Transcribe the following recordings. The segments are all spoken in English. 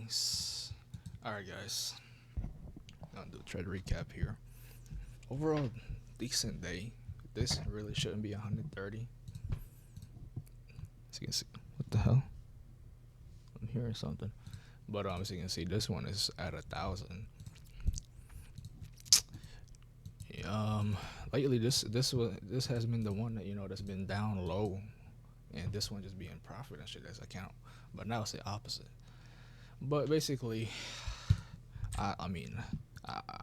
Nice. Alright, guys. I'll do a trade recap here. Overall, decent day. This really shouldn't be 130. As you can see, what the hell? I'm hearing something. But as you can see, this one is at 1,000. Um, Lately this has been the one that that's been down low, and this one just being profit and shit as account. But now it's the opposite. But basically, I mean,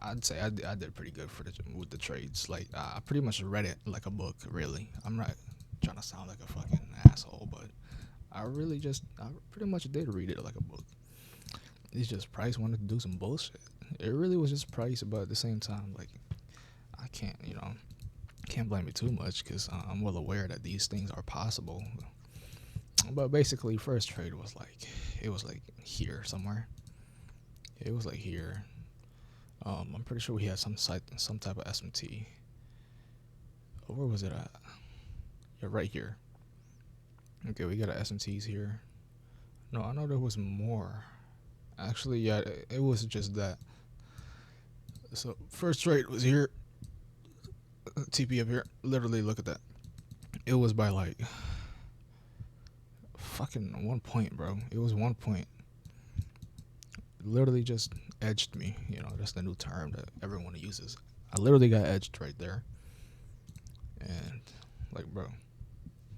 I'd say I did pretty good with the trades. Like I pretty much read it like a book. Really, I'm not trying to sound like a fucking asshole, but I pretty much did read it like a book. It's just Price wanted to do some bullshit. It really was just Price, but at the same time, like I can't blame it too much because I'm well aware that these things are possible. But basically, first trade was like it was like here somewhere. It was like here. I'm pretty sure we had some type of SMT. Where was it at? Yeah, right here. Okay, we got a SMTs here. No, I know there was more. Actually, yeah, it was just that. So first trade was here. TP up here. Literally, look at that. It was by like fucking 1 point, bro. It was 1 point. Literally just edged me. That's the new term that everyone uses. I literally got edged right there. And like, bro,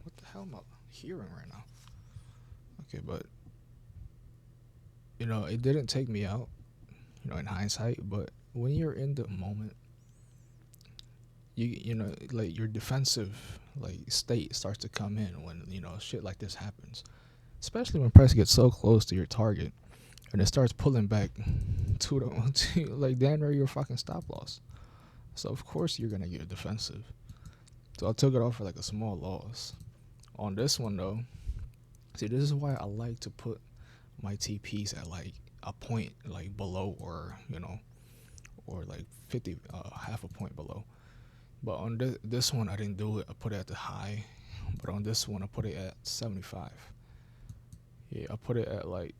what the hell am I hearing right now? Okay, but it didn't take me out. In hindsight, but when you're in the moment, like your defensive like state starts to come in when shit like this happens, especially when price gets so close to your target and it starts pulling back to like damn near your fucking stop loss. So of course you're gonna get defensive. So I took it off for like a small loss. On this one though, see, this is why I like to put my TPs at like a point like below, or like 50, half a point below. But on this one I didn't do it. I put it at the high. But on this one I put it at 75. Yeah, I put it at like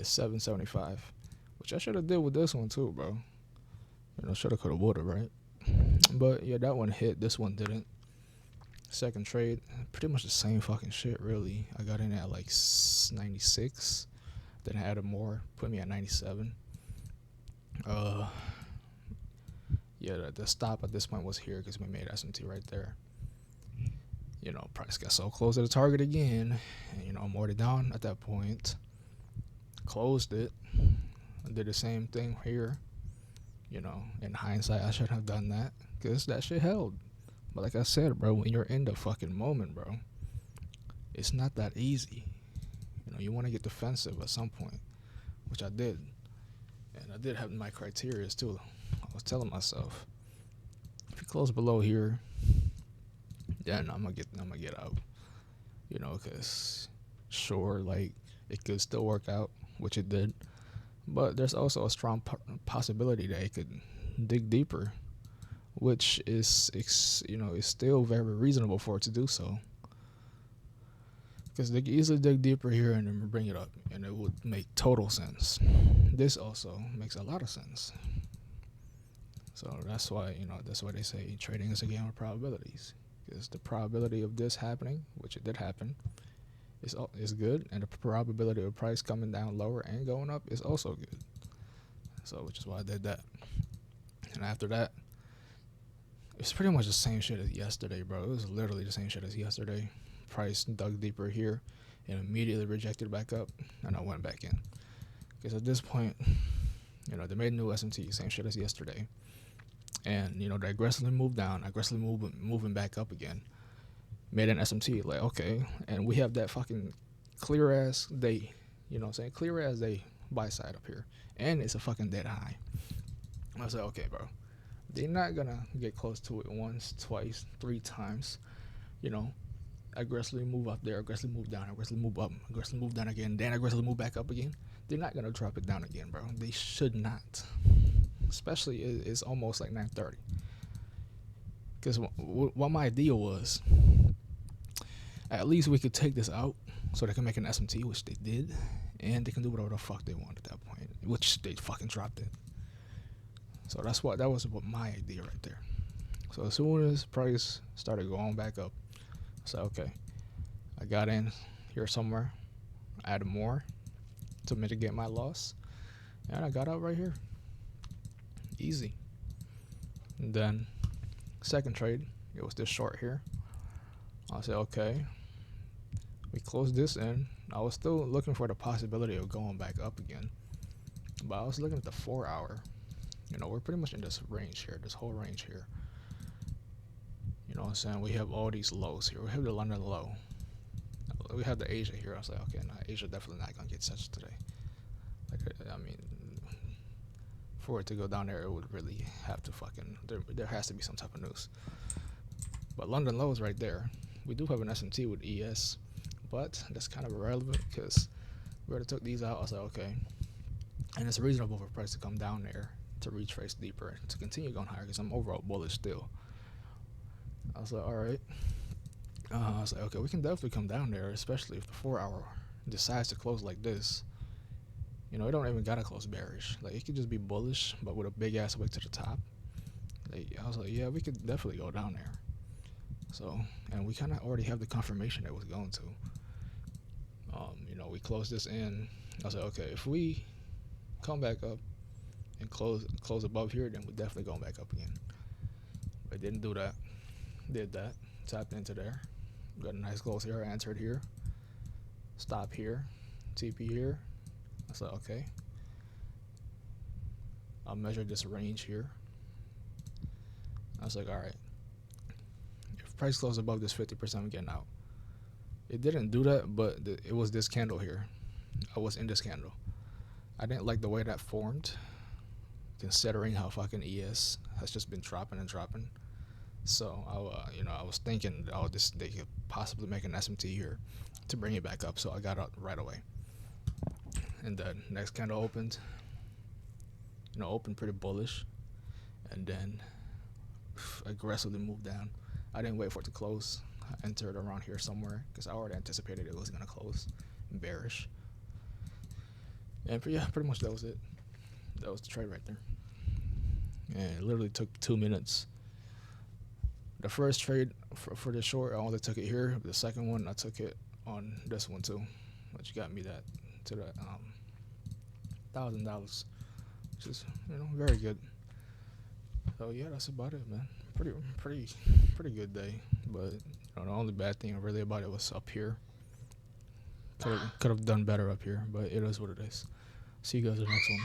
775, which I should have did with this one too, bro. Shoulda, coulda, woulda, right? But yeah, that one hit. This one didn't. Second trade, pretty much the same fucking shit, really. I got in at like 96, then I added more, put me at 97. Yeah, the stop at this point was here because we made SMT right there. Price got so close to the target again, and more it down at that point. Closed it, did the same thing here. In hindsight, I should have done that because that shit held. But like I said, bro, when you're in the fucking moment, bro, it's not that easy. You want to get defensive at some point, which I did, and I did have my criteria too. I was telling myself, if you close below here, then I'm gonna get out. Cause sure, like it could still work out, which it did, but there's also a strong possibility that it could dig deeper, which is is still very reasonable for it to do so. Because they can easily dig deeper here and then bring it up, and it would make total sense. This also makes a lot of sense. So that's why they say trading is a game of probabilities. Because the probability of this happening, which it did happen, is good, and the probability of price coming down lower and going up is also good. So which is why I did that. And after that, it's pretty much the same shit as yesterday, bro. It was literally the same shit as yesterday. Price dug deeper here and immediately rejected back up, and I went back in. Because at this point, they made a new SMT, same shit as yesterday. And, they aggressively moved down, moving back up again. Made an SMT, like, okay. And we have that fucking clear ass day, clear ass day buy side up here. And it's a fucking dead high. I was like, okay, bro. They're not gonna get close to it once, twice, 3 times. Aggressively move up there, aggressively move down, aggressively move up, aggressively move down again, then aggressively move back up again. They're not gonna drop it down again, bro. They should not. Especially it's almost like 9:30. Because what my idea was, at least we could take this out so they can make an SMT, which they did, and they can do whatever the fuck they want at that point, which they fucking dropped it. So that was what my idea right there. So as soon as price started going back up, I said, okay, I got in here somewhere, added more to mitigate my loss, and I got out right here, easy. And then second trade, it was this short here. I said, okay, we closed this in. I was still looking for the possibility of going back up again, but I was looking at the 4 hour. You know, we're pretty much in this range here, this whole range here. You know what I'm saying? We have all these lows here. We have the London low. We have the Asia here. I was like, okay, nah, Asia definitely not gonna get touched today. Like, I mean, for it to go down there, it would really have to fucking, there has to be some type of news. But London low is right there. We do have an S&T with ES, but that's kind of irrelevant because we already took these out. I was like, okay, and it's reasonable for price to come down there to retrace deeper to continue going higher because I'm overall bullish still. I was like, all right. I was like, okay, we can definitely come down there, especially if the 4 hour decides to close like this. You know, it don't even gotta close bearish. Like, it could just be bullish, but with a big ass wick to the top. Like, I was like, yeah, we could definitely go down there. So, and we kind of already have the confirmation that it was going to. You know, we closed this in. I was like, okay, if we come back up and close above here, then we're definitely going back up again. But didn't do that. Did that. Tapped into there. Got a nice close here. Answered here. Stop here. TP here. I said, okay. I'll measure this range here. I was like, all right. If price closes above this 50%, I'm getting out. It didn't do that, but it was this candle here. I was in this candle. I didn't like the way that formed, considering how fucking ES has just been dropping and dropping. So I was thinking, oh, they could possibly make an SMT here to bring it back up. So I got out right away. And then next candle opened. Opened pretty bullish, and then aggressively moved down. I didn't wait for it to close. I entered around here somewhere because I already anticipated it was gonna close bearish. And pretty much that was it. That was the trade right there. And it literally took 2 minutes. The first trade for the short, I only took it here. The second one, I took it on this one too, which got me that to the $1,000, which is very good. So yeah, that's about it, man. Pretty good day. But the only bad thing really about it was up here. Could have done better up here, but it is what it is. See you guys in the next one.